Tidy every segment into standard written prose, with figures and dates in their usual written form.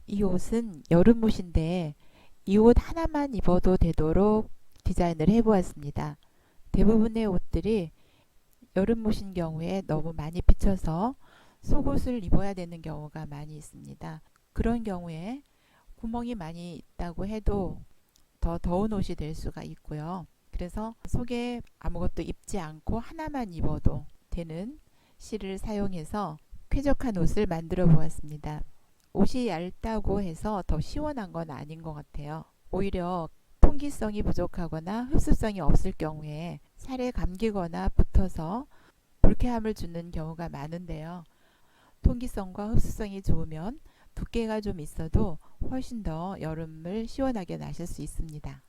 이 옷은 여름 옷인데 이 옷 하나만 입어도 되도록 디자인을 해보았습니다. 대부분의 옷들이 여름 옷인 경우에 너무 많이 비쳐서 속옷을 입어야 되는 경우가 많이 있습니다. 그런 경우에 구멍이 많이 있다고 해도 더 더운 옷이 될 수가 있고요. 그래서 속에 아무것도 입지 않고 하나만 입어도 되는 실을 사용해서 쾌적한 옷을 만들어 보았습니다. 옷이 얇다고 해서 더 시원한 건 아닌 것 같아요. 오히려 통기성이 부족하거나 흡수성이 없을 경우에 살에 감기거나 붙어서 불쾌함을 주는 경우가 많은데요. 통기성과 흡수성이 좋으면 두께가 좀 있어도 훨씬 더 여름을 시원하게 나실 수 있습니다.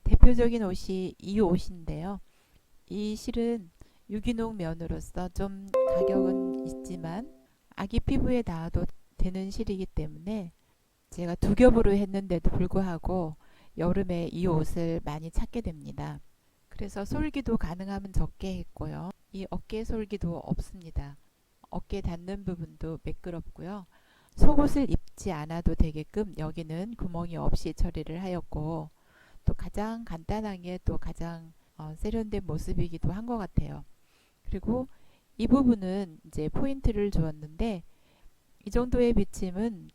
대표적인 옷이 이 옷인데요. 이 실은 유기농 면으로서 좀 가격은 있지만 아기 피부에 닿아도 되는 실이기 때문에 제가 두 겹으로 했는데도 불구하고 여름에 이 옷을 많이 찾게 됩니다. 그래서 솔기도 가능하면 적게 했고요. 이 어깨 솔기도 없습니다. 어깨 닿는 부분도 매끄럽고요. 속옷을 입지 않아도 되게끔 여기는 구멍이 없이 처리를 하였고 또 가장 간단하게 또 가장 세련된 모습이기도 한 것 같아요. 그리고 이 부분은 이제 포인트를 주었는데 이 정도의 비침은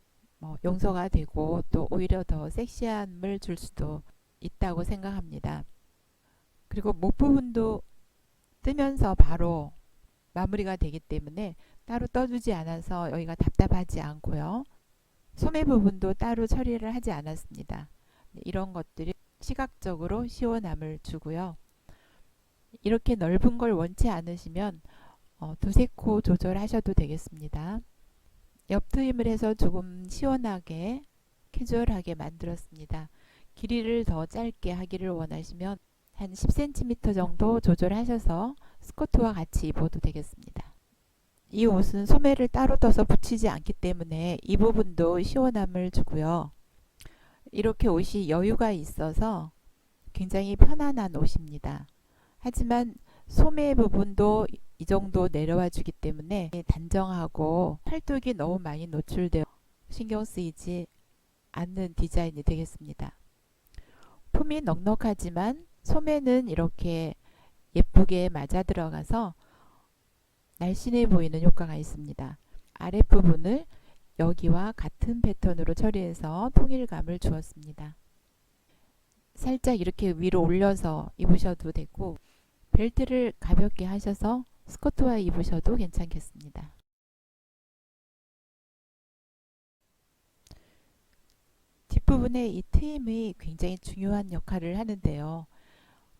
용서가 되고 또 오히려 더 섹시함을 줄 수도 있다고 생각합니다. 그리고 목 부분도 뜨면서 바로 마무리가 되기 때문에 따로 떠주지 않아서 여기가 답답하지 않고요. 소매 부분도 따로 처리를 하지 않았습니다. 이런 것들이 시각적으로 시원함을 주고요. 이렇게 넓은 걸 원치 않으시면 두세 코 조절하셔도 되겠습니다. 옆트임을 해서 조금 시원하게 캐주얼하게 만들었습니다. 길이를 더 짧게 하기를 원하시면 한 10cm 정도 조절하셔서 스커트와 같이 입어도 되겠습니다. 이 옷은 소매를 따로 떠서 붙이지 않기 때문에 이 부분도 시원함을 주고요. 이렇게 옷이 여유가 있어서 굉장히 편안한 옷입니다. 하지만 소매 부분도 이 정도 내려와 주기 때문에 단정하고 팔뚝이 너무 많이 노출되어 신경 쓰이지 않는 디자인이 되겠습니다. 품이 넉넉하지만 소매는 이렇게 예쁘게 맞아 들어가서 날씬해 보이는 효과가 있습니다. 아랫부분을 여기와 같은 패턴으로 처리해서 통일감을 주었습니다. 살짝 이렇게 위로 올려서 입으셔도 되고 벨트를 가볍게 하셔서 스커트와 입으셔도 괜찮겠습니다. 뒷부분의 이 트임이 굉장히 중요한 역할을 하는데요.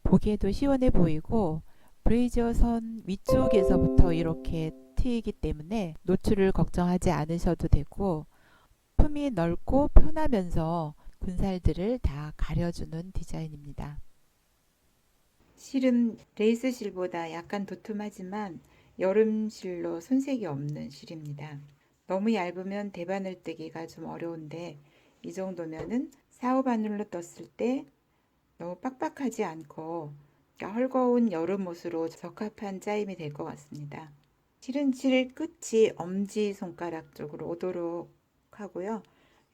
보기에도 시원해 보이고 브레이저 선 위쪽에서부터 이렇게 트이기 때문에 노출을 걱정하지 않으셔도 되고 품이 넓고 편하면서 군살들을 다 가려주는 디자인입니다. 실은 레이스 실보다 약간 도톰하지만 여름 실로 손색이 없는 실입니다. 너무 얇으면 대바늘 뜨기가 좀 어려운데 이 정도면은 4, 5바늘로 떴을 때 너무 빡빡하지 않고 헐거운 여름 옷으로 적합한 짜임이 될 것 같습니다. 실은 실 끝이 엄지손가락 쪽으로 오도록 하고요.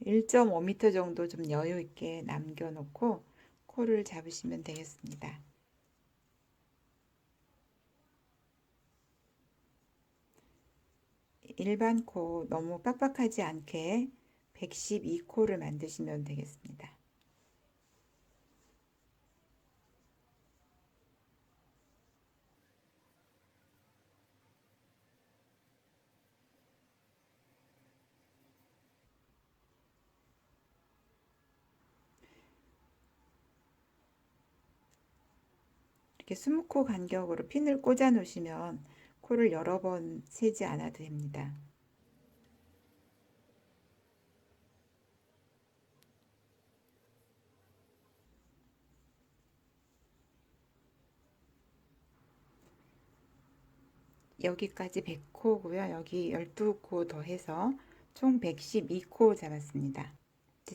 1.5m 정도 좀 여유 있게 남겨놓고 코를 잡으시면 되겠습니다. 일반 코 너무 빡빡하지 않게 112코를 만드시면 되겠습니다. 이렇게 20코 간격으로 핀을 꽂아 놓으시면 코를 여러 번 세지 않아도 됩니다. 여기까지 100코고요. 여기 12코 더해서 총 112코 잡았습니다.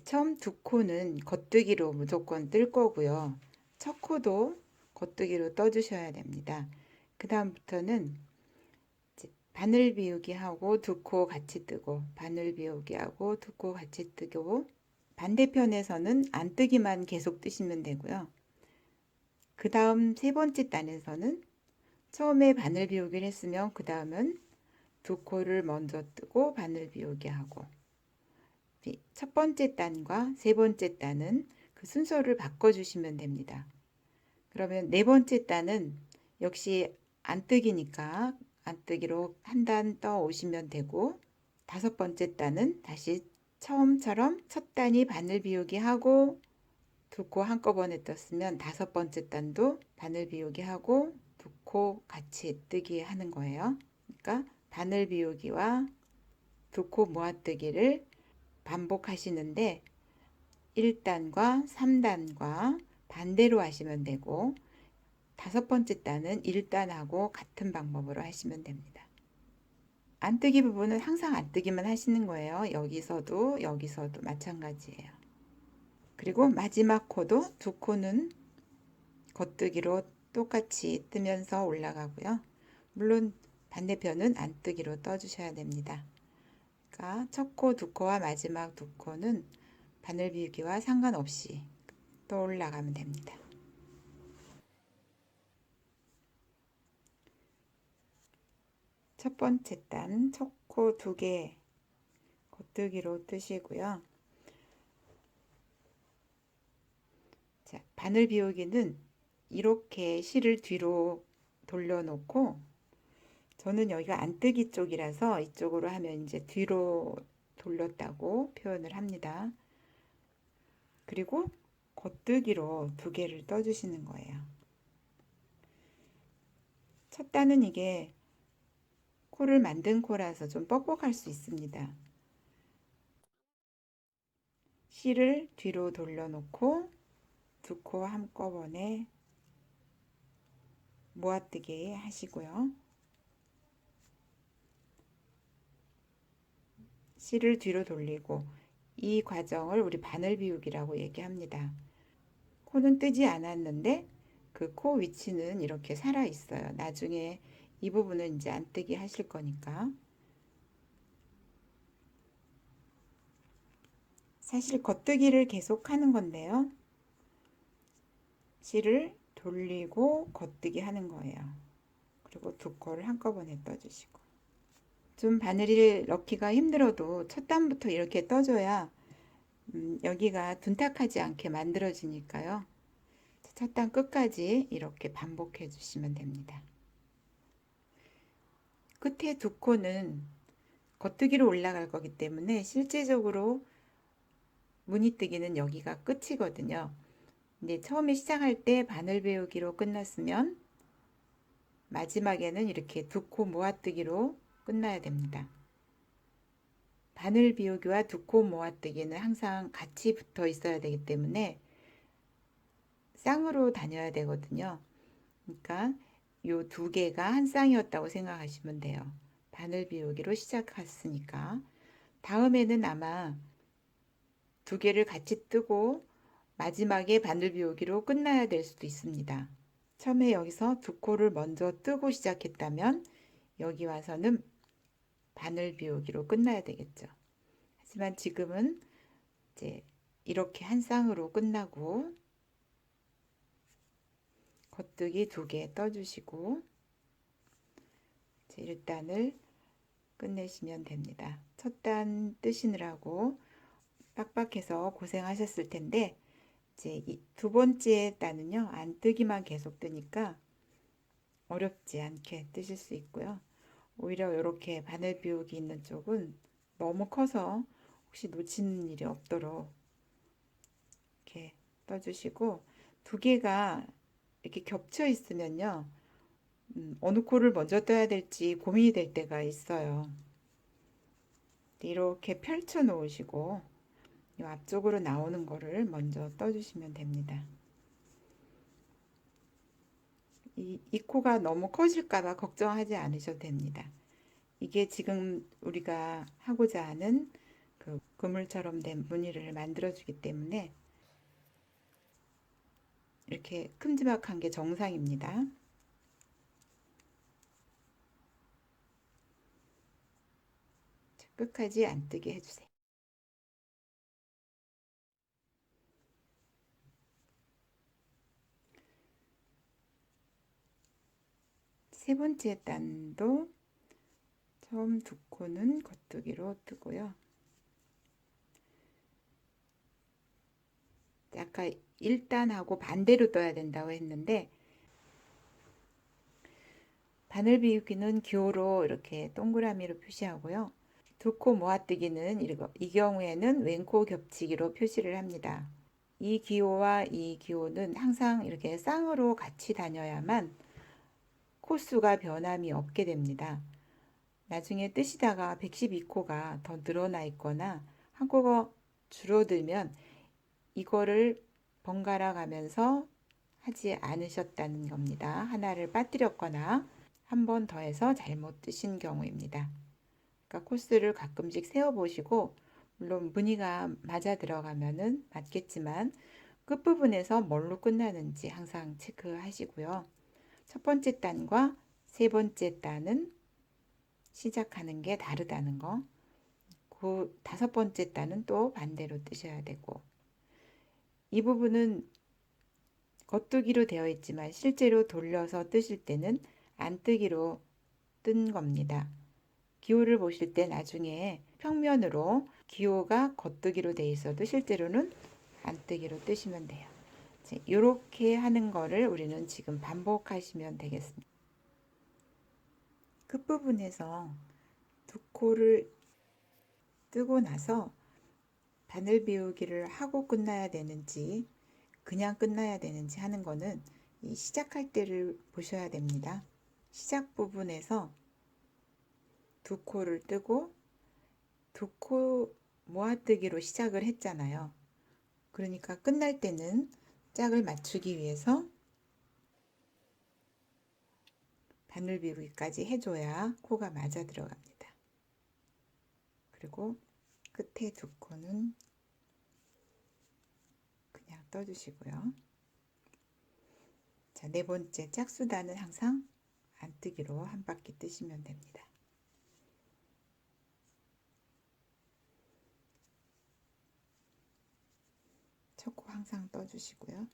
처음 두 코는 겉뜨기로 무조건 뜰 거고요. 첫 코도 겉뜨기로 떠주셔야 됩니다. 그 다음부터는 바늘 비우기 하고 두 코 같이 뜨고, 바늘 비우기 하고 두 코 같이 뜨고, 반대편에서는 안 뜨기만 계속 뜨시면 되고요. 그 다음 세 번째 단에서는 처음에 바늘 비우기를 했으면 그 다음은 두 코를 먼저 뜨고 바늘 비우기 하고, 첫 번째 단과 세 번째 단은 그 순서를 바꿔주시면 됩니다. 그러면 네 번째 단은 역시 안 뜨기니까 안 뜨기로 한 단 떠 오시면 되고, 다섯 번째 단은 다시 처음처럼 첫 단이 바늘 비우기 하고 두 코 한꺼번에 떴으면 다섯 번째 단도 바늘 비우기 하고 두 코 같이 뜨기 하는 거예요. 그러니까 바늘 비우기와 두 코 모아뜨기를 반복하시는데 1단과 3단과 반대로 하시면 되고, 다섯 번째 단은 1단하고 같은 방법으로 하시면 됩니다. 안뜨기 부분은 항상 안뜨기만 하시는 거예요. 여기서도 여기서도 마찬가지예요. 그리고 마지막 코도 두 코는 겉뜨기로 똑같이 뜨면서 올라가고요. 물론 반대편은 안뜨기로 떠주셔야 됩니다. 그러니까 첫 코, 두 코와 마지막 두 코는 바늘 비우기와 상관없이 또 올라가면 됩니다. 첫 번째 단 첫 코 두 개 겉뜨기로 뜨시고요. 자, 바늘 비우기는 이렇게 실을 뒤로 돌려놓고, 저는 여기가 안뜨기 쪽이라서 이쪽으로 하면 이제 뒤로 돌렸다고 표현을 합니다. 그리고 겉뜨기로 두 개를 떠주시는 거예요. 첫 단은 이게 코를 만든 코라서 좀 뻑뻑할 수 있습니다. 실을 뒤로 돌려놓고 두 코 한꺼번에 모아뜨기 하시고요. 실을 뒤로 돌리고, 이 과정을 우리 바늘 비우기라고 얘기합니다. 코는 뜨지 않았는데 그 코 위치는 이렇게 살아 있어요. 나중에 이 부분은 이제 안 뜨기 하실 거니까. 사실 겉뜨기를 계속 하는 건데요. 실을 돌리고 겉뜨기 하는 거예요. 그리고 두 코를 한꺼번에 떠주시고. 좀 바늘을 넣기가 힘들어도 첫 단부터 이렇게 떠줘야 여기가 둔탁하지 않게 만들어지니까요. 첫 단 끝까지 이렇게 반복해 주시면 됩니다. 끝에 두 코는 겉뜨기로 올라갈 거기 때문에 실제적으로 무늬뜨기는 여기가 끝이거든요. 근데 처음에 시작할 때 바늘 배우기로 끝났으면 마지막에는 이렇게 두 코 모아뜨기로 끝나야 됩니다. 바늘 비우기와 두 코 모아뜨기는 항상 같이 붙어 있어야 되기 때문에 쌍으로 다녀야 되거든요. 그러니까 요 두 개가 한 쌍이었다고 생각하시면 돼요. 바늘 비우기로 시작했으니까 다음에는 아마 두 개를 같이 뜨고 마지막에 바늘 비우기로 끝나야 될 수도 있습니다. 처음에 여기서 두 코를 먼저 뜨고 시작했다면 여기 와서는 바늘 비우기로 끝나야 되겠죠. 하지만 지금은 이제 이렇게 한 쌍으로 끝나고 겉뜨기 두 개 떠주시고 1단을 끝내시면 됩니다. 첫 단 뜨시느라고 빡빡해서 고생하셨을 텐데 이제 두 번째 단은요, 안 뜨기만 계속 뜨니까 어렵지 않게 뜨실 수 있고요. 오히려 이렇게 바늘 비우기 있는 쪽은 너무 커서 혹시 놓치는 일이 없도록 이렇게 떠주시고, 두 개가 이렇게 겹쳐 있으면요, 어느 코를 먼저 떠야 될지 고민이 될 때가 있어요. 이렇게 펼쳐 놓으시고 이 앞쪽으로 나오는 거를 먼저 떠주시면 됩니다. 이 코가 너무 커질까봐 걱정하지 않으셔도 됩니다. 이게 지금 우리가 하고자 하는 그 그물처럼 된 무늬를 만들어주기 때문에 이렇게 큼지막한 게 정상입니다. 끝까지 안 뜨게 해주세요. 세 번째 단도 처음 두 코는 겉뜨기로 뜨고요. 아까 1단하고 반대로 떠야 된다고 했는데 바늘 비우기는 기호로 이렇게 동그라미로 표시하고요. 두 코 모아뜨기는 이 경우에는 왼코 겹치기로 표시를 합니다. 이 기호와 이 기호는 항상 이렇게 쌍으로 같이 다녀야만 코수가 변함이 없게 됩니다. 나중에 뜨시다가 112코가 더 늘어나 있거나 한 코가 줄어들면 이거를 번갈아 가면서 하지 않으셨다는 겁니다. 하나를 빠뜨렸거나 한 번 더해서 잘못 뜨신 경우입니다. 그러니까 코스를 가끔씩 세어보시고 물론 무늬가 맞아 들어가면은 맞겠지만 끝부분에서 뭘로 끝나는지 항상 체크하시고요. 첫 번째 단과 세 번째 단은 시작하는 게 다르다는 거. 그 다섯 번째 단은 또 반대로 뜨셔야 되고 이 부분은 겉뜨기로 되어 있지만 실제로 돌려서 뜨실 때는 안뜨기로 뜬 겁니다. 기호를 보실 때 나중에 평면으로 기호가 겉뜨기로 되어 있어도 실제로는 안뜨기로 뜨시면 돼요. 이렇게 하는 거를 우리는 지금 반복하시면 되겠습니다. 끝부분에서 두 코를 뜨고 나서 바늘 비우기를 하고 끝나야 되는지 그냥 끝나야 되는지 하는 거는 이 시작할 때를 보셔야 됩니다. 시작 부분에서 두 코를 뜨고 두 코 모아뜨기로 시작을 했잖아요. 그러니까 끝날 때는 짝을 맞추기 위해서 바늘 비우기까지 해줘야 코가 맞아 들어갑니다. 그리고 끝에 두 코는 그냥 떠주시고요. 자, 네 번째 짝수단은 항상 안뜨기로 한 바퀴 뜨시면 됩니다. 첫 코 항상 떠주시고요.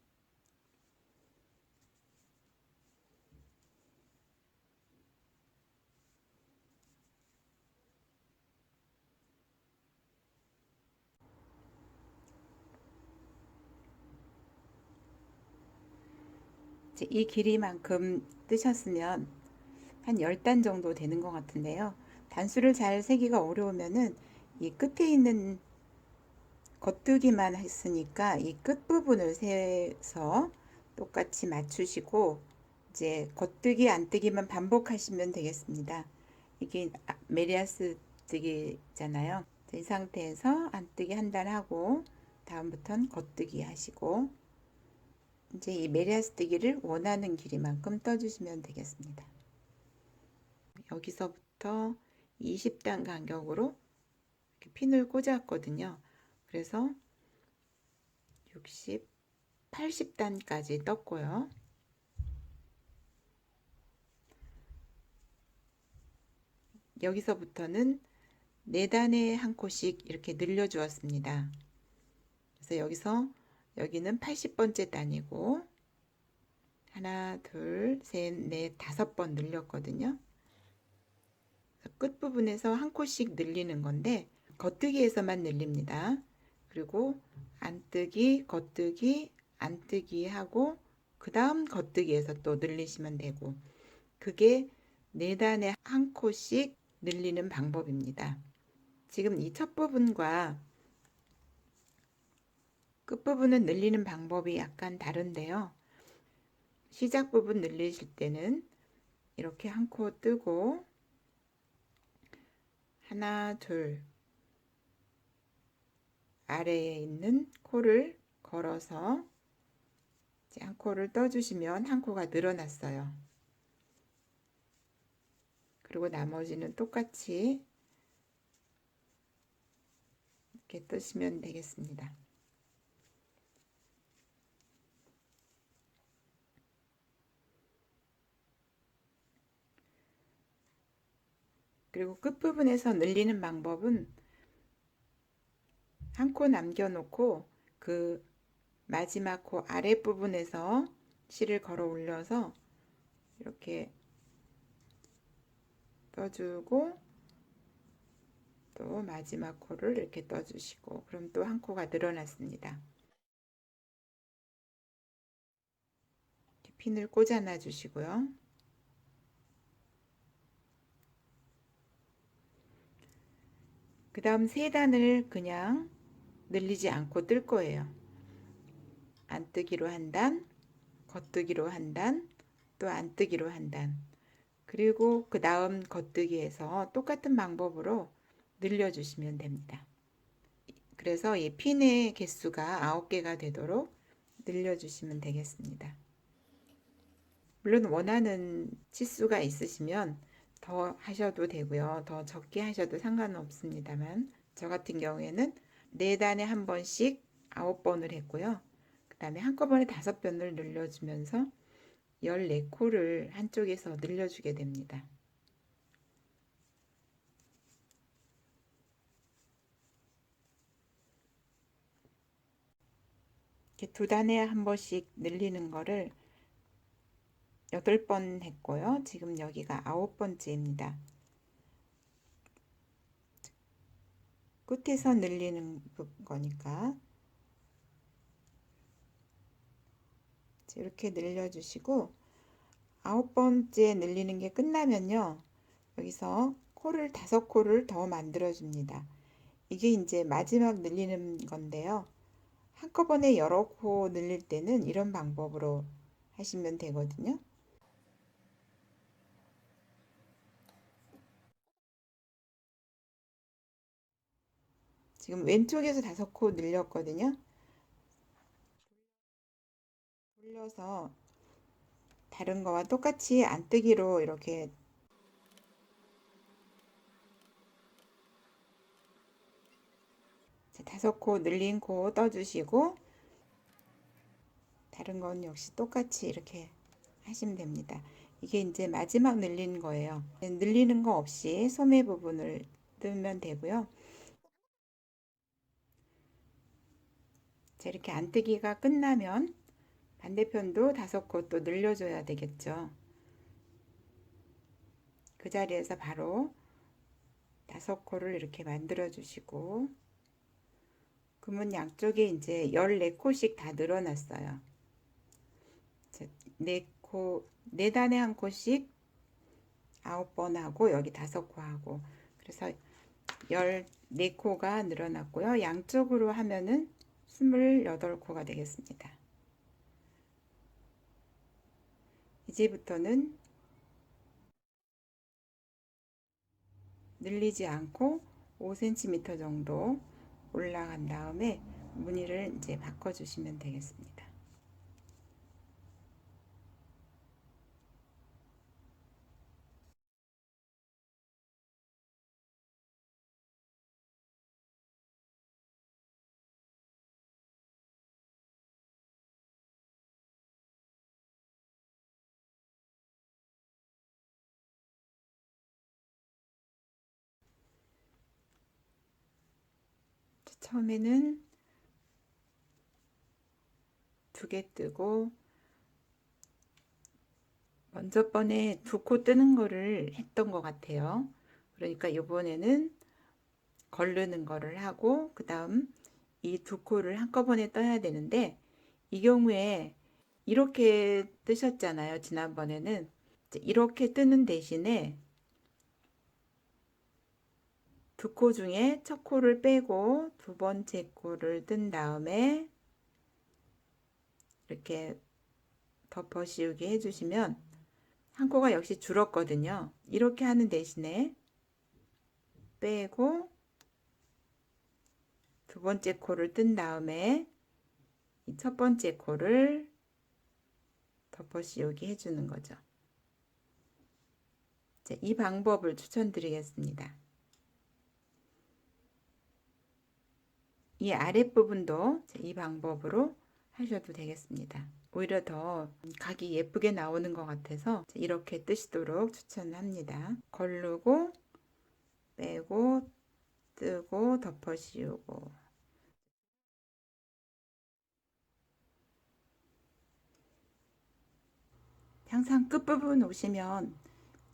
이 길이만큼 뜨셨으면 한 10단 정도 되는 것 같은데요. 단수를 잘 세기가 어려우면은 이 끝에 있는 겉뜨기만 했으니까 이 끝부분을 세서 똑같이 맞추시고 이제 겉뜨기 안뜨기만 반복하시면 되겠습니다. 이게 메리아스 뜨기잖아요. 이 상태에서 안뜨기 한 단 하고 다음부터는 겉뜨기 하시고 이제 이 메리아스 뜨기를 원하는 길이만큼 떠주시면 되겠습니다. 여기서부터 20단 간격으로 이렇게 핀을 꽂았거든요. 그래서 60, 80단까지 떴고요. 여기서부터는 4단에 한 코씩 이렇게 늘려 주었습니다. 그래서 여기는 80번째 단이고 하나, 둘, 셋, 넷, 5번 늘렸거든요. 끝부분에서 한 코씩 늘리는 건데 겉뜨기에서만 늘립니다. 그리고 안뜨기, 겉뜨기, 안뜨기 하고 그 다음 겉뜨기에서 또 늘리시면 되고 그게 4단에 한 코씩 늘리는 방법입니다. 지금 이 첫 부분과 끝부분은 늘리는 방법이 약간 다른데요. 시작 부분 늘리실 때는 이렇게 한 코 뜨고 하나, 둘 아래에 있는 코를 걸어서 한 코를 떠주시면 한 코가 늘어났어요. 그리고 나머지는 똑같이 이렇게 뜨시면 되겠습니다. 그리고 끝부분에서 늘리는 방법은 한 코 남겨놓고 그 마지막 코 아랫부분에서 실을 걸어 올려서 이렇게 떠주고 또 마지막 코를 이렇게 떠주시고 그럼 또 한 코가 늘어났습니다. 핀을 꽂아 놔 주시고요. 그 다음 세 단을 그냥 늘리지 않고 뜰 거예요. 안뜨기로 한 단, 겉뜨기로 한 단, 또 안뜨기로 한 단. 그리고 그 다음 겉뜨기에서 똑같은 방법으로 늘려주시면 됩니다. 그래서 이 핀의 개수가 9개가 되도록 늘려주시면 되겠습니다. 물론 원하는 치수가 있으시면 더 하셔도 되고요. 더 적게 하셔도 상관은 없습니다만 저 같은 경우에는 4단에 한 번씩 9번을 했고요. 그 다음에 한꺼번에 5번을 늘려주면서 14코를 한쪽에서 늘려주게 됩니다. 이렇게 2단에 한 번씩 늘리는 거를 8번 했고요. 지금 여기가 9번째입니다. 끝에서 늘리는 거니까 이렇게 늘려주시고 9번째 늘리는 게 끝나면요. 여기서 코를 5코를 더 만들어 줍니다. 이게 이제 마지막 늘리는 건데요. 한꺼번에 여러 코 늘릴 때는 이런 방법으로 하시면 되거든요. 지금 왼쪽에서 5코 늘렸거든요. 돌려서 다른 거와 똑같이 안뜨기로 이렇게 5코 늘린 코 떠주시고 다른 건 역시 똑같이 이렇게 하시면 됩니다. 이게 이제 마지막 늘리는 거예요. 늘리는 거 없이 소매 부분을 뜨면 되고요. 자, 이렇게 안뜨기가 끝나면 반대편도 5코 또 늘려줘야 되겠죠. 그 자리에서 바로 5코를 이렇게 만들어 주시고 그러면 양쪽에 이제 14코씩 다 늘어났어요. 4코, 4단에 한 코씩 9번 하고 여기 5코 하고 그래서 14코가 늘어났고요. 양쪽으로 하면은 28코가 되겠습니다. 이제부터는 늘리지 않고 5cm 정도 올라간 다음에 무늬를 이제 바꿔주시면 되겠습니다. 처음에는 2개 뜨고 먼저 번에 2코 뜨는 거를 했던 것 같아요. 그러니까 이번에는 걸르는 거를 하고 그 다음 이 2코를 한꺼번에 떠야 되는데 이 경우에 이렇게 뜨셨잖아요. 지난번에는 이렇게 뜨는 대신에 2코 중에 첫 코를 빼고 2번째 코를 뜬 다음에 이렇게 덮어 씌우게 해주시면 한 코가 역시 줄었거든요. 이렇게 하는 대신에 빼고 2번째 코를 뜬 다음에 이 첫 번째 코를 덮어 씌우게 해주는 거죠. 이 방법을 추천드리겠습니다. 이 아랫부분도 이 방법으로 하셔도 되겠습니다. 오히려 더 각이 예쁘게 나오는 것 같아서 이렇게 뜨시도록 추천합니다. 걸르고 빼고 뜨고 덮어 씌우고. 항상 끝부분 오시면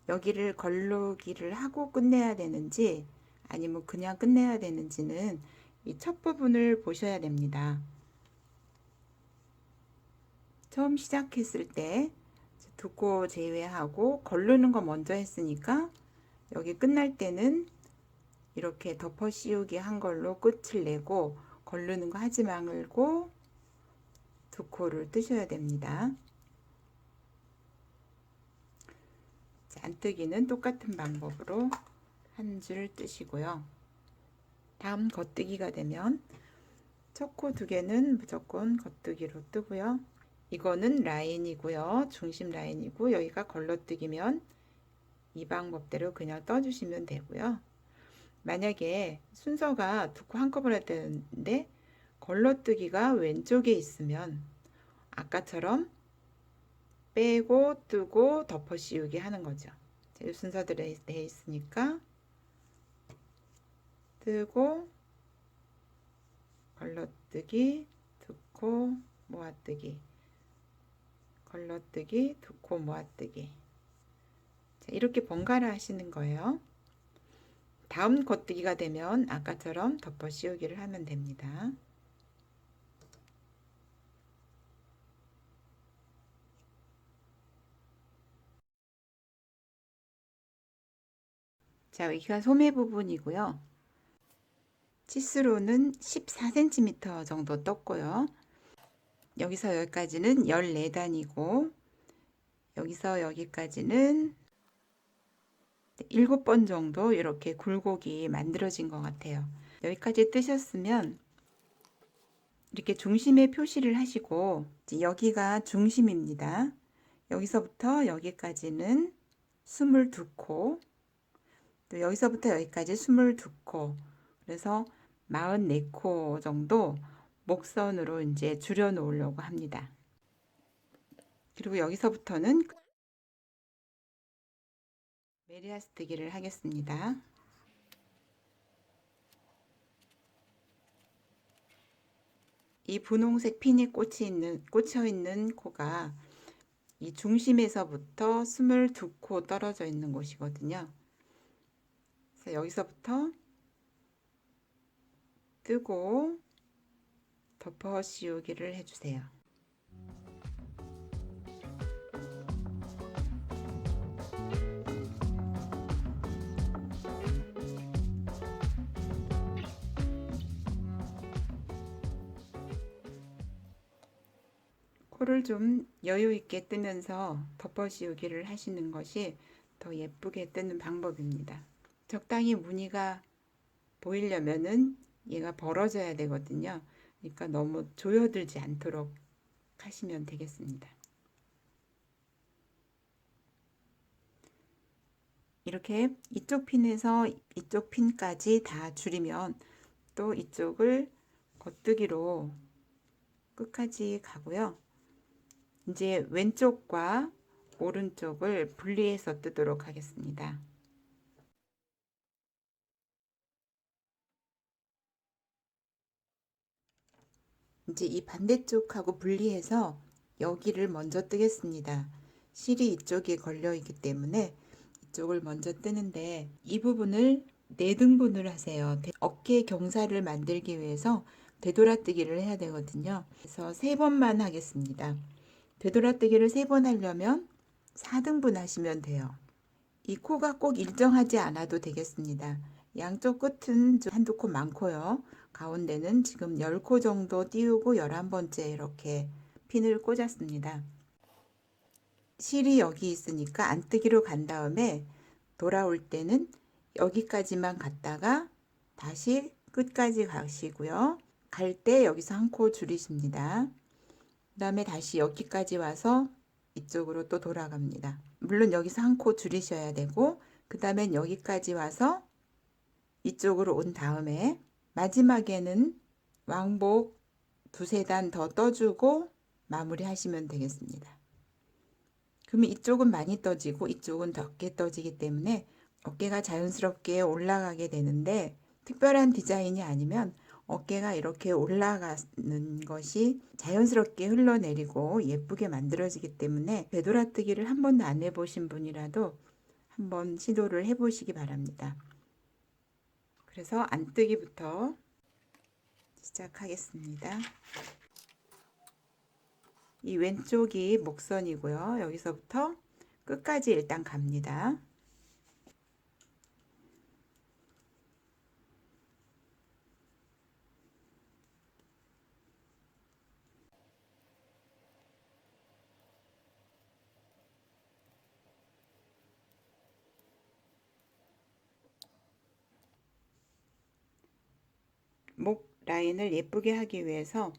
여기를 걸르기를 하고 끝내야 되는지 아니면 그냥 끝내야 되는지는 이 첫 부분을 보셔야 됩니다. 처음 시작했을 때 두 코 제외하고 걸르는 거 먼저 했으니까 여기 끝날 때는 이렇게 덮어 씌우기 한 걸로 끝을 내고 걸르는 거 하지 말고 두 코를 뜨셔야 됩니다. 안뜨기는 똑같은 방법으로 한 줄 뜨시고요. 다음 겉뜨기가 되면 첫 코 두 개는 무조건 겉뜨기로 뜨고요. 이거는 라인이고요. 중심 라인이고 여기가 걸러뜨기면 이 방법대로 그냥 떠주시면 되고요. 만약에 순서가 두 코 한꺼번에 뜨는데 걸러뜨기가 왼쪽에 있으면 아까처럼 빼고 뜨고 덮어 씌우기 하는 거죠. 이 순서대로 되어 있으니까 뜨고 걸러뜨기 두 코 모아뜨기 걸러뜨기 두 코 모아뜨기. 자, 이렇게 번갈아 하시는 거예요. 다음 겉뜨기가 되면 아까처럼 덮어 씌우기를 하면 됩니다. 자, 여기가 소매 부분이고요. 치수로는 14cm 정도 떴고요. 여기서 여기까지는 14단이고 여기서 여기까지는 7번 정도 이렇게 굴곡이 만들어진 것 같아요. 여기까지 뜨셨으면 이렇게 중심에 표시를 하시고 여기가 중심입니다. 여기서부터 여기까지는 22코, 또 여기서부터 여기까지 22코, 그래서 44코 정도 목선으로 이제 줄여 놓으려고 합니다. 그리고 여기서부터는 메리아스뜨기를 하겠습니다. 이 분홍색 핀이 꽂혀 있는 코가 이 중심에서부터 22코 떨어져 있는 곳이거든요. 그래서 여기서부터 뜨고 덮어 씌우기를 해주세요. 코를 좀 여유 있게 뜨면서 덮어 씌우기를 하시는 것이 더 예쁘게 뜨는 방법입니다. 적당히 무늬가 보이려면은 얘가 벌어져야 되거든요. 그러니까 너무 조여들지 않도록 하시면 되겠습니다. 이렇게 이쪽 핀에서 이쪽 핀까지 다 줄이면 또 이쪽을 겉뜨기로 끝까지 가고요. 이제 왼쪽과 오른쪽을 분리해서 뜨도록 하겠습니다. 이제 이 반대쪽하고 분리해서 여기를 먼저 뜨겠습니다. 실이 이쪽에 걸려 있기 때문에 이쪽을 먼저 뜨는데 이 부분을 4등분을 하세요. 어깨 경사를 만들기 위해서 되돌아뜨기를 해야 되거든요. 그래서 3번만 하겠습니다. 되돌아뜨기를 3번 하려면 4등분 하시면 돼요. 이 코가 꼭 일정하지 않아도 되겠습니다. 양쪽 끝은 한두 코 많고요. 가운데는 지금 10코 정도 띄우고 11번째 이렇게 핀을 꽂았습니다. 실이 여기 있으니까 안뜨기로 간 다음에 돌아올 때는 여기까지만 갔다가 다시 끝까지 가시고요. 갈 때 여기서 한 코 줄이십니다. 그 다음에 다시 여기까지 와서 이쪽으로 또 돌아갑니다. 물론 여기서 한 코 줄이셔야 되고 그 다음엔 여기까지 와서 이쪽으로 온 다음에 마지막에는 왕복 두세 단 더 떠주고 마무리 하시면 되겠습니다. 그러면 이쪽은 많이 떠지고 이쪽은 적게 떠지기 때문에 어깨가 자연스럽게 올라가게 되는데 특별한 디자인이 아니면 어깨가 이렇게 올라가는 것이 자연스럽게 흘러내리고 예쁘게 만들어지기 때문에 되돌아뜨기를 한 번도 안 해보신 분이라도 한번 시도를 해보시기 바랍니다. 그래서 안뜨기부터 시작하겠습니다. 이 왼쪽이 목선이고요. 여기서부터 끝까지 일단 갑니다. 목 라인을 예쁘게 하기 위해서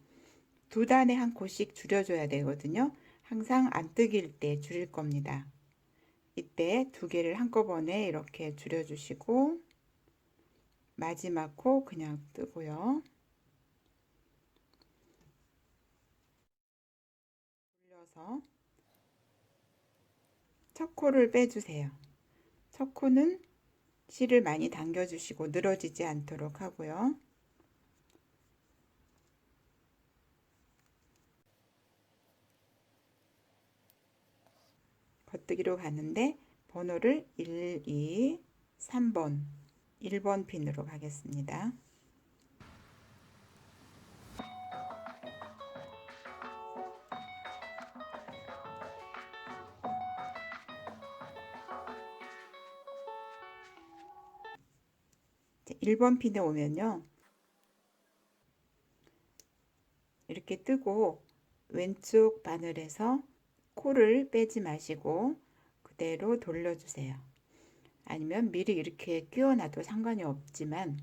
두 단에 한 코씩 줄여줘야 되거든요. 항상 안뜨기일 때 줄일 겁니다. 이때 두 개를 한꺼번에 이렇게 줄여주시고 마지막 코 그냥 뜨고요. 돌려서 첫 코를 빼주세요. 첫 코는 실을 많이 당겨주시고 늘어지지 않도록 하고요. 겉뜨기로 가는데 번호를 1, 2, 3번 1번 핀으로 가겠습니다. 이제 1번 핀에 오면요. 이렇게 뜨고 왼쪽 바늘에서 코를 빼지 마시고 그대로 돌려주세요. 아니면 미리 이렇게 끼워놔도 상관이 없지만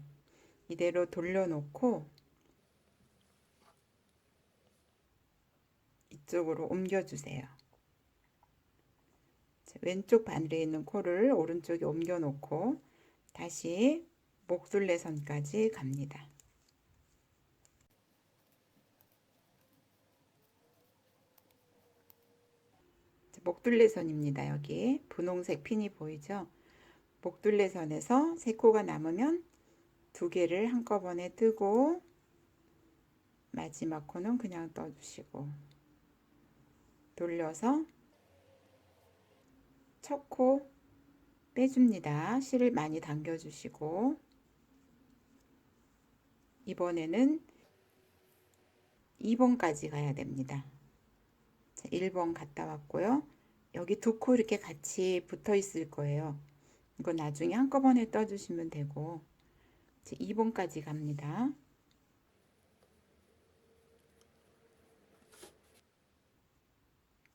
이대로 돌려놓고 이쪽으로 옮겨주세요. 왼쪽 바늘에 있는 코를 오른쪽에 옮겨놓고 다시 목둘레선까지 갑니다. 목둘레선입니다. 여기 분홍색 핀이 보이죠? 목둘레선에서 세 코가 남으면 두 개를 한꺼번에 뜨고 마지막 코는 그냥 떠주시고 돌려서 첫 코 빼줍니다. 실을 많이 당겨주시고 이번에는 2번까지 가야 됩니다. 1번 갔다 왔고요. 여기 두 코 이렇게 같이 붙어 있을 거예요. 이거 나중에 한꺼번에 떠주시면 되고 2번까지 갑니다.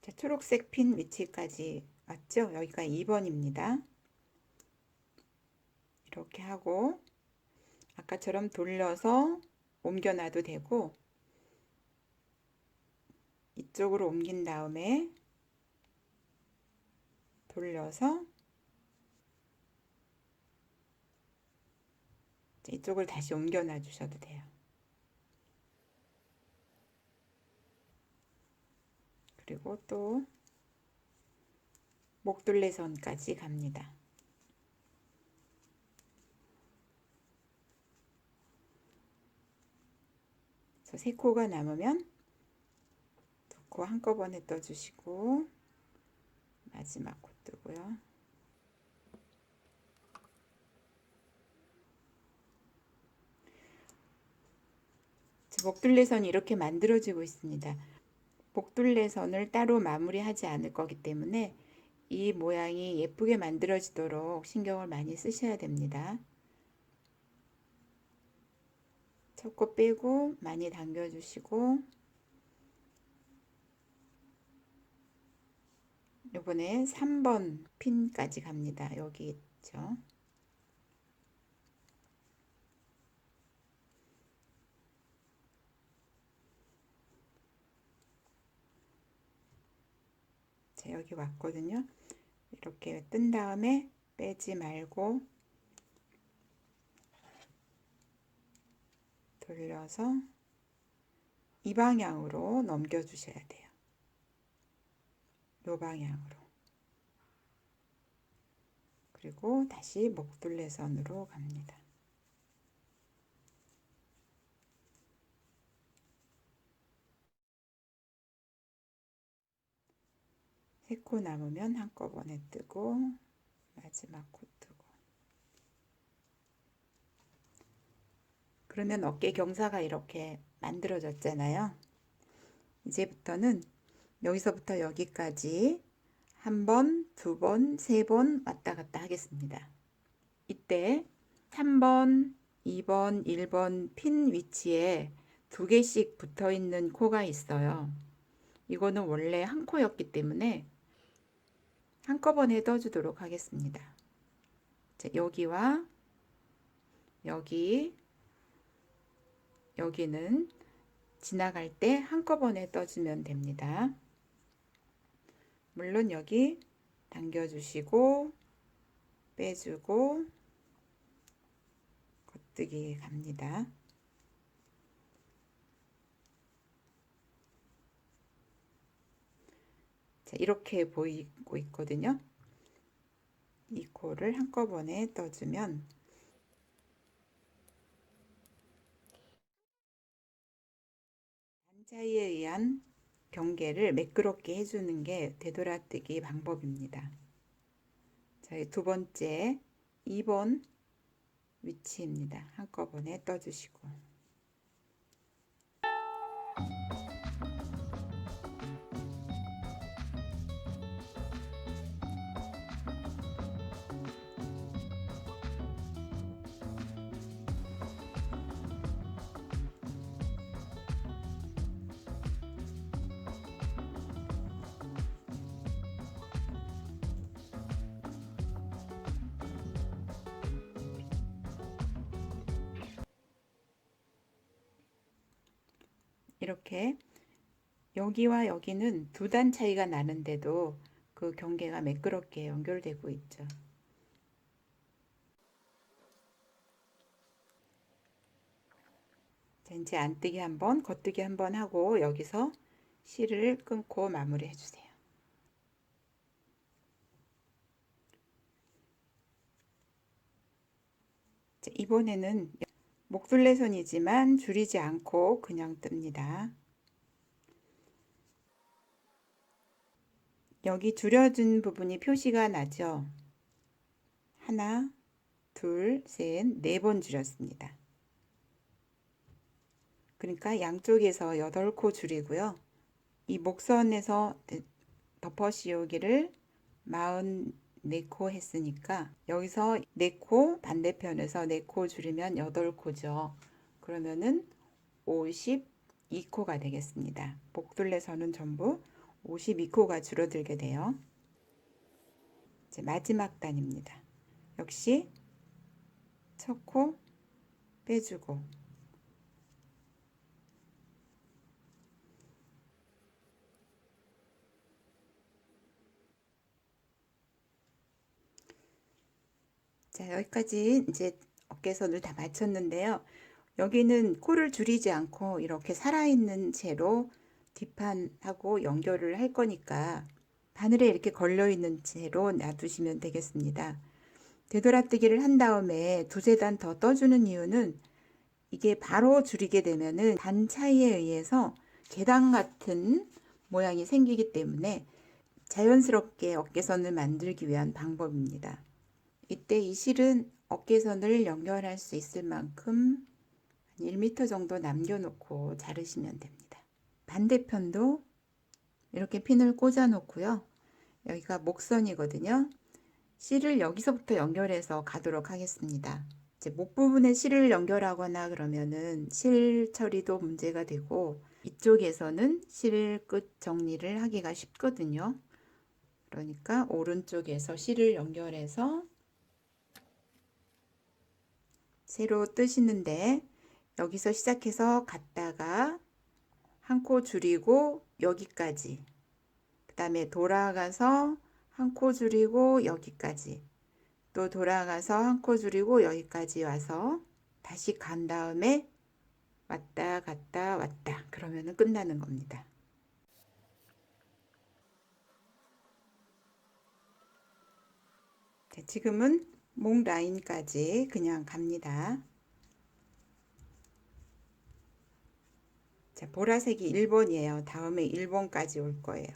자, 초록색 핀 위치까지 왔죠? 여기가 2번입니다. 이렇게 하고 아까처럼 돌려서 옮겨놔도 되고 이쪽으로 옮긴 다음에 돌려서 이쪽을 다시 옮겨놔 주셔도 돼요. 그리고 또 목둘레선까지 갑니다. 그래서 세 코가 남으면 두 코 한꺼번에 떠주시고 마지막 코 뜨고요. 목둘레선이 이렇게 만들어지고 있습니다. 목둘레선을 따로 마무리하지 않을 거기 때문에 이 모양이 예쁘게 만들어지도록 신경을 많이 쓰셔야 됩니다. 첫 코 빼고 많이 당겨주시고 이번에 3번 핀까지 갑니다. 여기 있죠. 자, 여기 왔거든요. 이렇게 뜬 다음에 빼지 말고 돌려서 이 방향으로 넘겨 주셔야 돼요. 이 방향으로. 그리고 다시 목둘레선으로 갑니다. 세 코 남으면 한꺼번에 뜨고 마지막 코 뜨고. 그러면 어깨 경사가 이렇게 만들어졌잖아요. 이제부터는 여기서부터 여기까지 한 번, 두 번, 세 번 왔다 갔다 하겠습니다. 이때 3번, 2번, 1번 핀 위치에 두 개씩 붙어 있는 코가 있어요. 이거는 원래 한 코였기 때문에 한꺼번에 떠주도록 하겠습니다. 자, 여기와 여기는 지나갈 때 한꺼번에 떠주면 됩니다. 물론 여기 당겨주시고 빼주고 겉뜨기 갑니다. 자, 이렇게 보이고 있거든요. 이 코를 한꺼번에 떠주면 단차이에 의한 경계를 매끄럽게 해주는 게 되돌아뜨기 방법입니다. 자, 두 번째 2번 위치입니다. 한꺼번에 떠주시고 이렇게 여기와 여기는 두 단 차이가 나는데도 그 경계가 매끄럽게 연결되고 있죠. 자, 이제 안뜨기 한번, 겉뜨기 한번 하고 여기서 실을 끊고 마무리해 주세요. 자, 이번에는 목둘레선이지만 줄이지 않고 그냥 뜹니다. 여기 줄여준 부분이 표시가 나죠. 하나, 둘, 셋, 네 번 줄였습니다. 그러니까 양쪽에서 8코 줄이고요. 이 목선에서 덮어 씌우기를 44코 했으니까 여기서 4코, 반대편에서 4코 줄이면 8코죠. 그러면은 52코가 되겠습니다. 목둘레선은 전부 52코가 줄어들게 돼요. 이제 마지막 단입니다. 역시 첫 코 빼주고 자, 여기까지 이제 어깨선을 다 마쳤는데요. 여기는 코를 줄이지 않고 이렇게 살아있는 채로 뒷판하고 연결을 할 거니까 바늘에 이렇게 걸려있는 채로 놔두시면 되겠습니다. 되돌아뜨기를 한 다음에 두세 단 더 떠주는 이유는 이게 바로 줄이게 되면은 단 차이에 의해서 계단 같은 모양이 생기기 때문에 자연스럽게 어깨선을 만들기 위한 방법입니다. 이때 이 실은 어깨선을 연결할 수 있을 만큼 1m 정도 남겨놓고 자르시면 됩니다. 반대편도 이렇게 핀을 꽂아 놓고요. 여기가 목선이거든요. 실을 여기서부터 연결해서 가도록 하겠습니다. 이제 목 부분에 실을 연결하거나 그러면은 실 처리도 문제가 되고 이쪽에서는 실 끝 정리를 하기가 쉽거든요. 그러니까 오른쪽에서 실을 연결해서 세로 뜨시는데 여기서 시작해서 갔다가 한 코 줄이고 여기까지, 그 다음에 돌아가서 한 코 줄이고 여기까지, 또 돌아가서 한 코 줄이고 여기까지 와서 다시 간 다음에 왔다 갔다 왔다 그러면은 끝나는 겁니다. 자, 지금은 목 라인까지 그냥 갑니다. 자, 보라색이 1번이에요. 다음에 1번까지 올 거예요.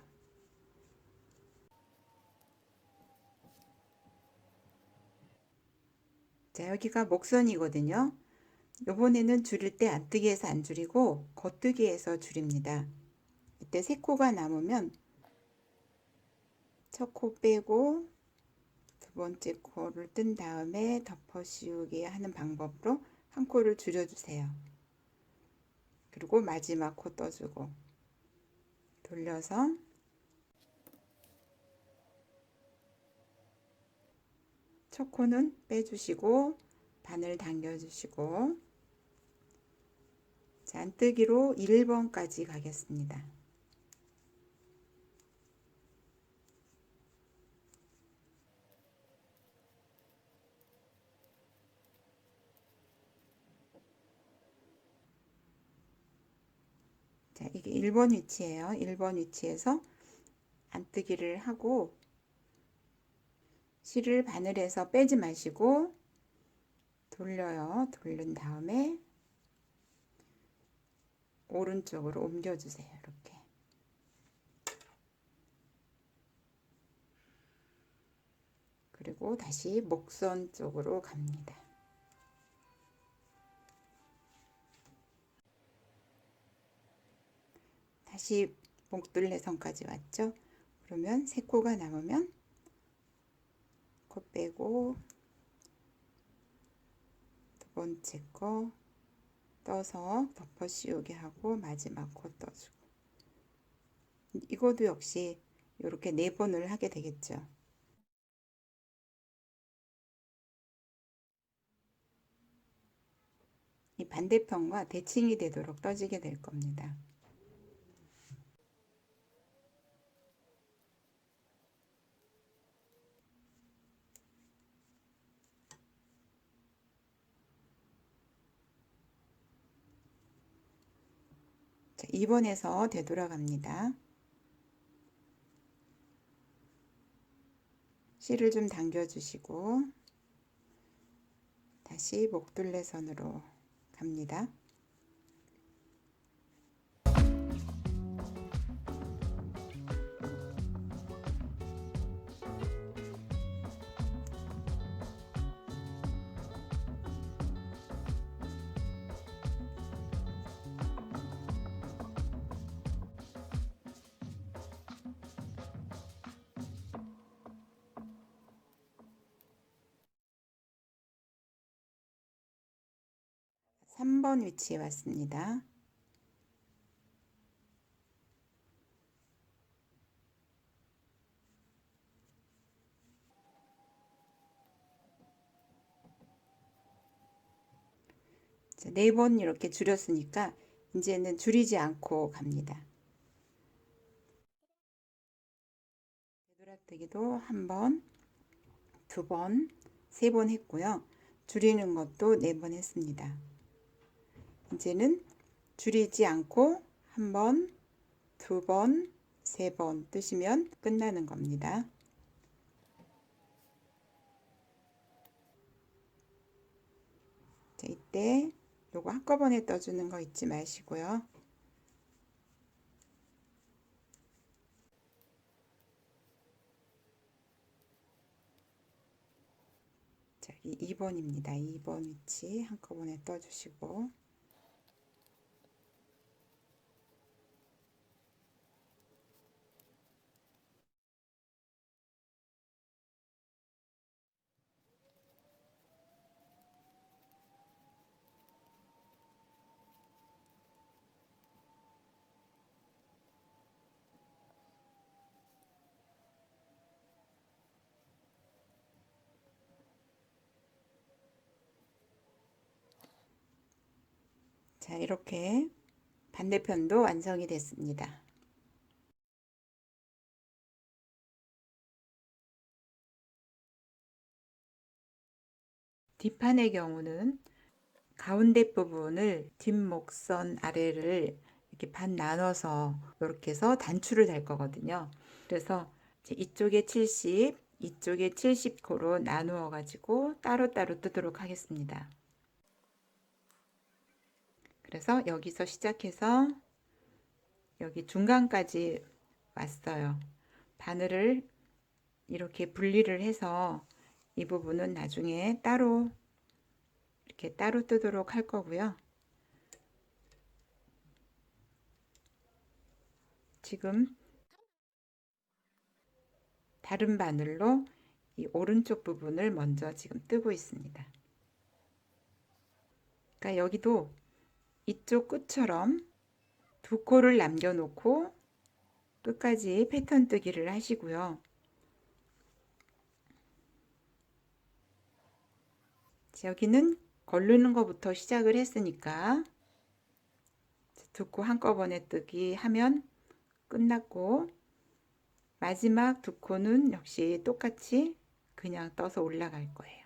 자, 여기가 목선이거든요. 요번에는 줄일 때 앞뜨기에서 안 줄이고 겉뜨기에서 줄입니다. 이때 세 코가 남으면 첫 코 빼고 두 번째 코를 뜬 다음에 덮어 씌우기 하는 방법으로 한 코를 줄여주세요. 그리고 마지막 코 떠주고 돌려서 첫 코는 빼주시고 바늘 당겨주시고 잔뜨기로 1번까지 가겠습니다. 자, 이게 1번 위치예요. 1번 위치에서 안뜨기를 하고 실을 바늘에서 빼지 마시고 돌려요. 돌린 다음에 오른쪽으로 옮겨주세요. 이렇게. 그리고 다시 목선 쪽으로 갑니다. 다시 목둘레선까지 왔죠? 그러면 세 코가 남으면 코 빼고 두 번째 거 떠서 덮어 씌우게 하고 마지막 코 떠주고 이것도 역시 이렇게 4번을 하게 되겠죠. 이 반대편과 대칭이 되도록 떠지게 될 겁니다. 자, 2번에서 되돌아갑니다. 실을 좀 당겨주시고 다시 목둘레선으로 갑니다. 삼 번 위치에 왔습니다. 자, 4번 이렇게 줄였으니까 이제는 줄이지 않고 갑니다. 되돌아뜨기도 한 번, 두 번, 3번 했고요. 줄이는 것도 4번 했습니다. 이제는 줄이지 않고 한 번, 두 번, 3번 뜨시면 끝나는 겁니다. 자, 이때 요거 한꺼번에 떠주는 거 잊지 마시고요. 자, 이 2번입니다. 2번 위치 한꺼번에 떠주시고 자, 이렇게 반대편도 완성이 됐습니다. 뒷판의 경우는 가운데 부분을 뒷목선 아래를 이렇게 반 나눠서 이렇게 해서 단추를 달 거거든요. 그래서 이쪽에 70, 이쪽에 70코로 나누어 가지고 따로따로 뜨도록 하겠습니다. 그래서 여기서 시작해서 여기 중간까지 왔어요. 바늘을 이렇게 분리를 해서 이 부분은 나중에 따로 이렇게 따로 뜨도록 할 거고요. 지금 다른 바늘로 이 오른쪽 부분을 먼저 지금 뜨고 있습니다. 그러니까 여기도 이쪽 끝처럼 두 코를 남겨놓고 끝까지 패턴 뜨기를 하시고요. 여기는 걸르는 것부터 시작을 했으니까 두 코 한꺼번에 뜨기 하면 끝났고, 마지막 두 코는 역시 똑같이 그냥 떠서 올라갈 거예요.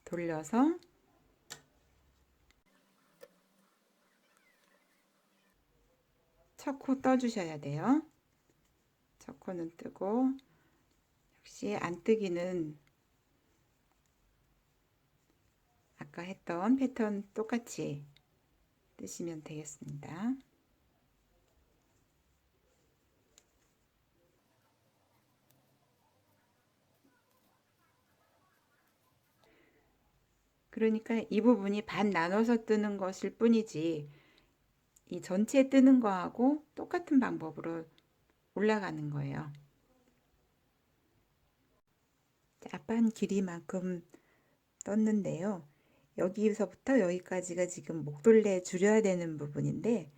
돌려서 첫 코 떠주셔야 돼요. 첫 코는 뜨고, 역시 안 뜨기는 아까 했던 패턴 똑같이 뜨시면 되겠습니다. 그러니까 이 부분이 반 나눠서 뜨는 것일 뿐이지 이 전체 뜨는 거하고 똑같은 방법으로 올라가는 거예요. 앞판 길이만큼 떴는데요. 여기서부터 여기까지가 지금 목돌레 줄여야 되는 부분인데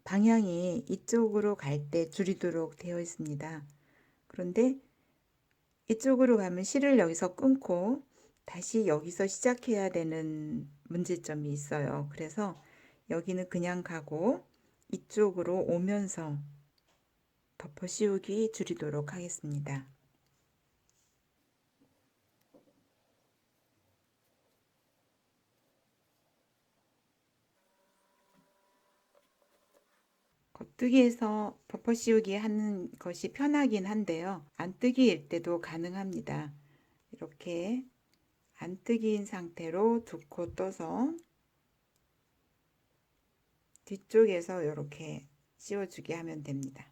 방향이 이쪽으로 갈 때 줄이도록 되어 있습니다. 그런데 이쪽으로 가면 실을 여기서 끊고 다시 여기서 시작해야 되는 문제점이 있어요. 그래서 여기는 그냥 가고 이쪽으로 오면서 덮어 씌우기 줄이도록 하겠습니다. 겉뜨기에서 덮어 씌우기 하는 것이 편하긴 한데요. 안뜨기일 때도 가능합니다. 이렇게 안뜨기인 상태로 두 코 떠서 뒤쪽에서 이렇게 씌워주게 하면 됩니다.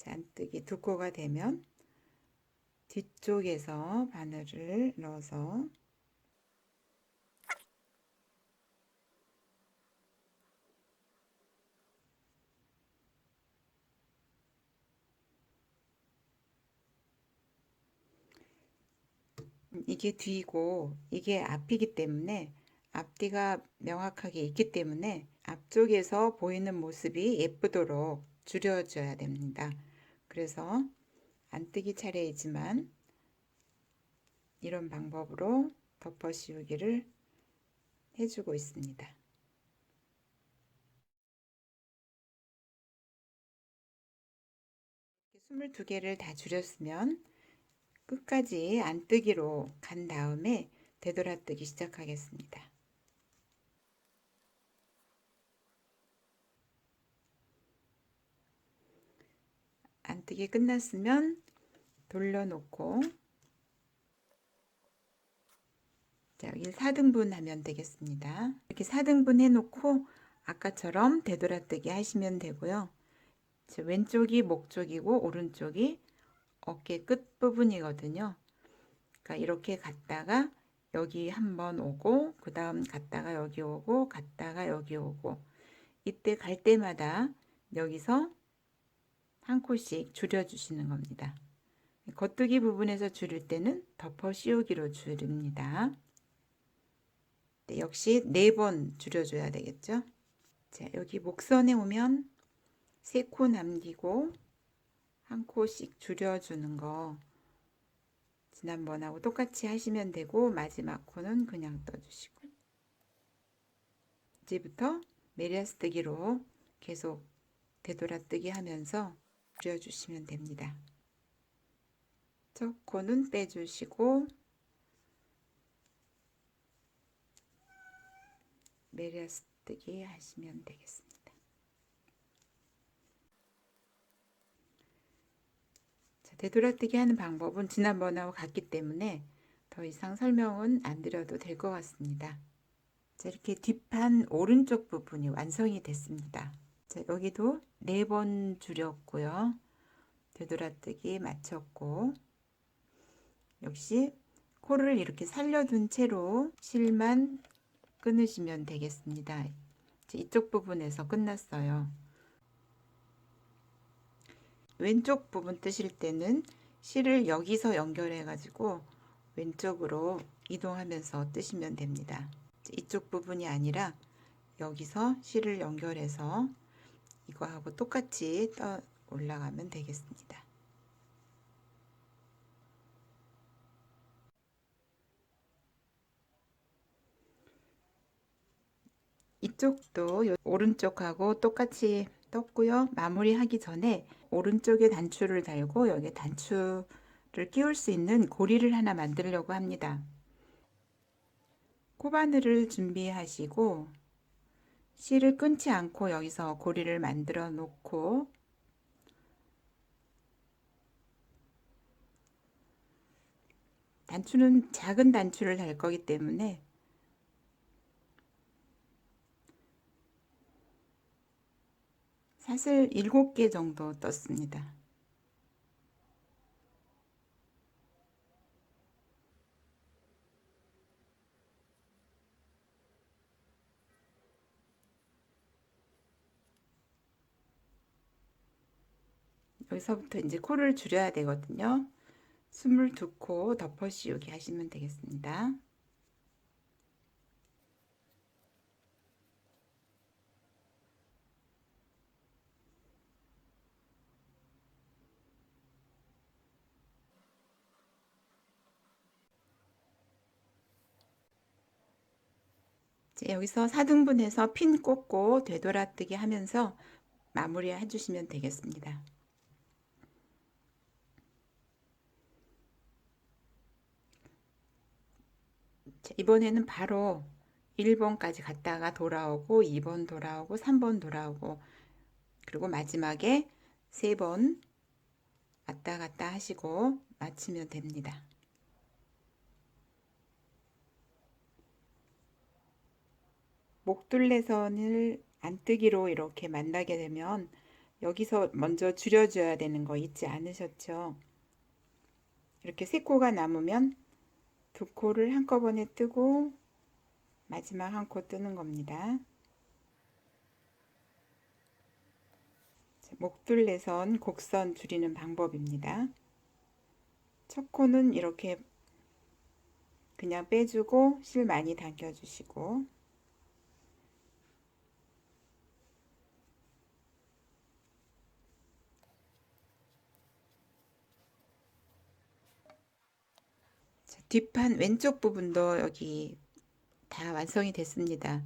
안뜨기 두 코가 되면 뒤쪽에서 바늘을 넣어서 이게 뒤고 이게 앞이기 때문에 앞뒤가 명확하게 있기 때문에 앞쪽에서 보이는 모습이 예쁘도록 줄여줘야 됩니다. 그래서 안뜨기 차례이지만 이런 방법으로 덮어 씌우기를 해주고 있습니다. 22개를 다 줄였으면 끝까지 안뜨기로 간 다음에 되돌아뜨기 시작하겠습니다. 안뜨기 끝났으면 돌려놓고 자, 여기 4등분 하면 되겠습니다. 이렇게 4등분 해놓고 아까처럼 되돌아뜨기 하시면 되고요. 왼쪽이 목 쪽이고 오른쪽이 어깨 끝 부분이거든요. 그러니까 이렇게 갔다가 여기 한번 오고 그 다음 갔다가 여기 오고 갔다가 여기 오고 이때 갈 때마다 여기서 한 코씩 줄여주시는 겁니다. 겉뜨기 부분에서 줄일 때는 덮어 씌우기로 줄입니다. 역시 4번 줄여줘야 되겠죠. 자, 여기 목선에 오면 3코 남기고 한 코씩 줄여주는 거 지난번하고 똑같이 하시면 되고 마지막 코는 그냥 떠주시고 이제부터 메리아스뜨기로 계속 되돌아뜨기 하면서 줄여주시면 됩니다. 첫 코는 빼주시고 메리아스뜨기 하시면 되겠습니다. 자, 되돌아뜨기 하는 방법은 지난번하고 같기 때문에 더 이상 설명은 안 드려도 될 것 같습니다. 자, 이렇게 뒷판 오른쪽 부분이 완성이 됐습니다. 자, 여기도 4번 줄였고요. 되돌아뜨기 마쳤고, 역시 코를 이렇게 살려둔 채로 실만 끊으시면 되겠습니다. 이쪽 부분에서 끝났어요. 왼쪽 부분 뜨실 때는 실을 여기서 연결해 가지고 왼쪽으로 이동하면서 뜨시면 됩니다. 이쪽 부분이 아니라 여기서 실을 연결해서 이거하고 똑같이 떠 올라가면 되겠습니다. 이쪽도 오른쪽하고 똑같이 떴고요. 마무리하기 전에 오른쪽에 단추를 달고 여기 단추를 끼울 수 있는 고리를 하나 만들려고 합니다. 코바늘을 준비하시고 실을 끊지 않고 여기서 고리를 만들어 놓고 단추는 작은 단추를 달 거기 때문에 사슬 7개 정도 떴습니다. 여기서부터 이제 코를 줄여야 되거든요. 22코 덮어 씌우기 하시면 되겠습니다. 여기서 4등분해서 핀 꽂고 되돌아뜨기 하면서 마무리 해주시면 되겠습니다. 이번에는 바로 1번까지 갔다가 돌아오고 2번 돌아오고 3번 돌아오고 그리고 마지막에 3번 왔다 갔다 하시고 마치면 됩니다. 목둘레선을 안뜨기로 이렇게 만나게 되면 여기서 먼저 줄여줘야 되는 거 잊지 않으셨죠? 이렇게 3코가 남으면 2코를 한꺼번에 뜨고 마지막 한 코 뜨는 겁니다. 목둘레선 곡선 줄이는 방법입니다. 첫 코는 이렇게 그냥 빼주고 실 많이 당겨주시고 뒷판 왼쪽 부분도 여기 다 완성이 됐습니다.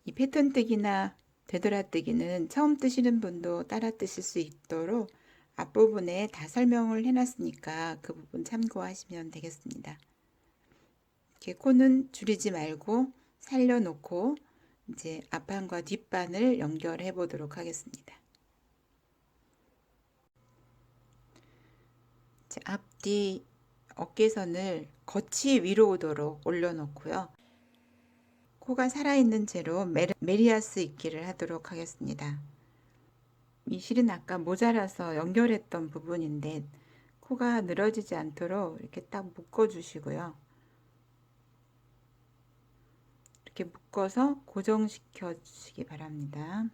이 패턴 뜨기나 되돌아뜨기는 처음 뜨시는 분도 따라 뜨실 수 있도록 앞부분에 다 설명을 해놨으니까 그 부분 참고하시면 되겠습니다. 이렇게 코는 줄이지 말고 살려놓고 이제 앞판과 뒷판을 연결해 보도록 하겠습니다. 앞뒤 어깨선을 겉이 위로 오도록 올려놓고요. 코가 살아있는 채로 메리아스 입기를 하도록 하겠습니다. 이 실은 아까 모자라서 연결했던 부분인데 코가 늘어지지 않도록 이렇게 딱 묶어 주시고요. 이렇게 묶어서 고정시켜 주시기 바랍니다.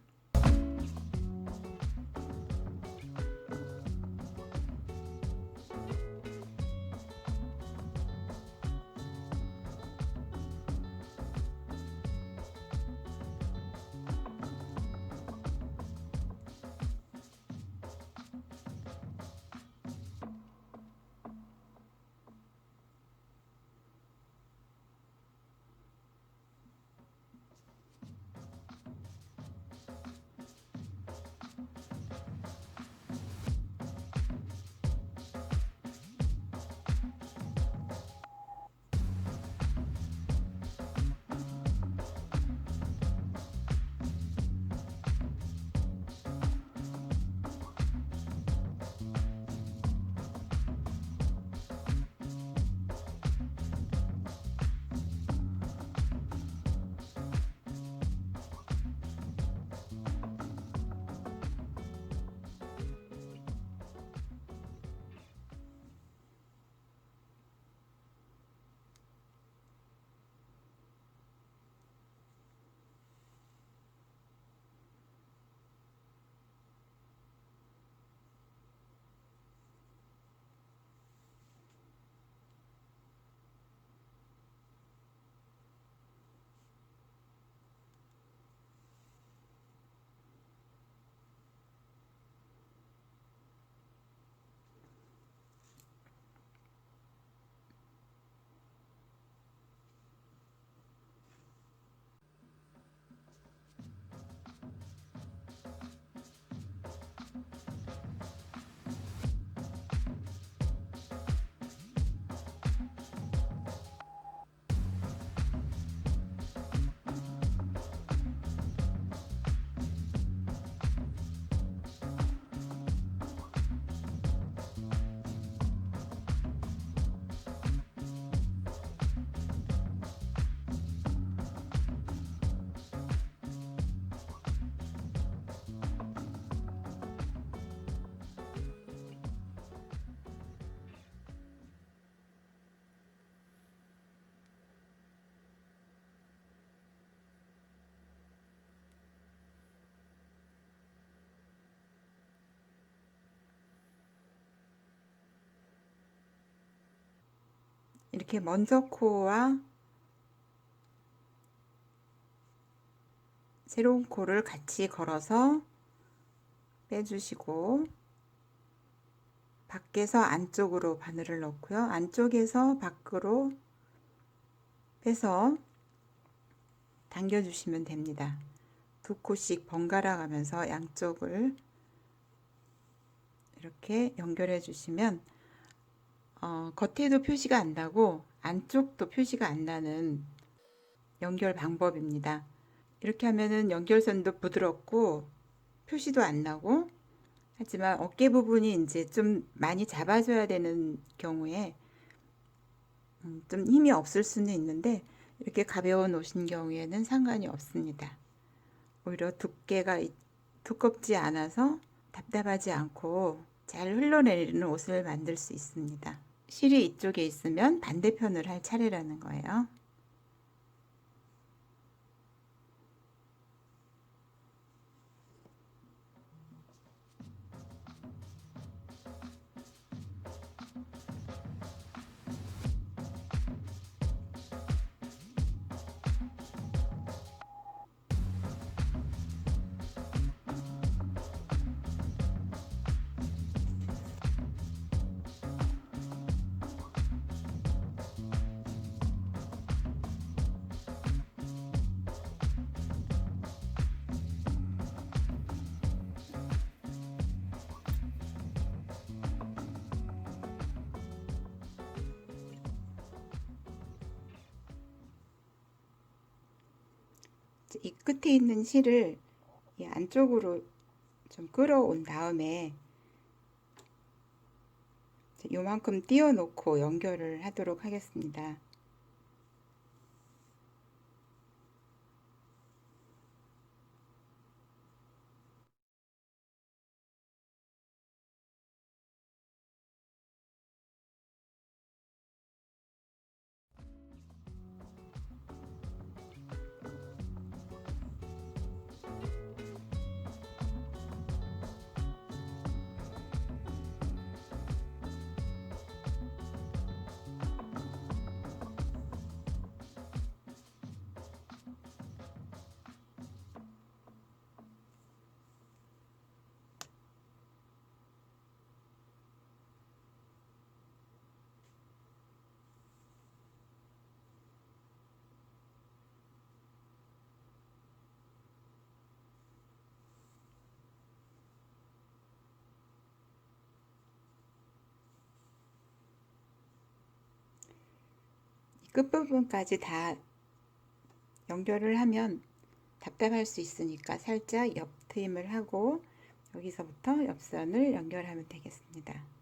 이렇게 먼저 코와 새로운 코를 같이 걸어서 빼주시고, 밖에서 안쪽으로 바늘을 넣고요. 안쪽에서 밖으로 빼서 당겨주시면 됩니다. 두 코씩 번갈아 가면서 양쪽을 이렇게 연결해 주시면 겉에도 표시가 안 나고 안쪽도 표시가 안 나는 연결 방법입니다. 이렇게 하면은 연결선도 부드럽고 표시도 안 나고, 하지만 어깨 부분이 이제 좀 많이 잡아줘야 되는 경우에 좀 힘이 없을 수는 있는데, 이렇게 가벼운 옷인 경우에는 상관이 없습니다. 오히려 두껍지 않아서 답답하지 않고 잘 흘러내리는 옷을 만들 수 있습니다. 실이 이쪽에 있으면 반대편을 할 차례라는 거예요. 이 끝에 있는 실을 이 안쪽으로 좀 끌어온 다음에 요만큼 띄워놓고 연결을 하도록 하겠습니다. 끝부분까지 다 연결을 하면 답답할 수 있으니까 살짝 옆 트임을 하고 여기서부터 옆선을 연결하면 되겠습니다.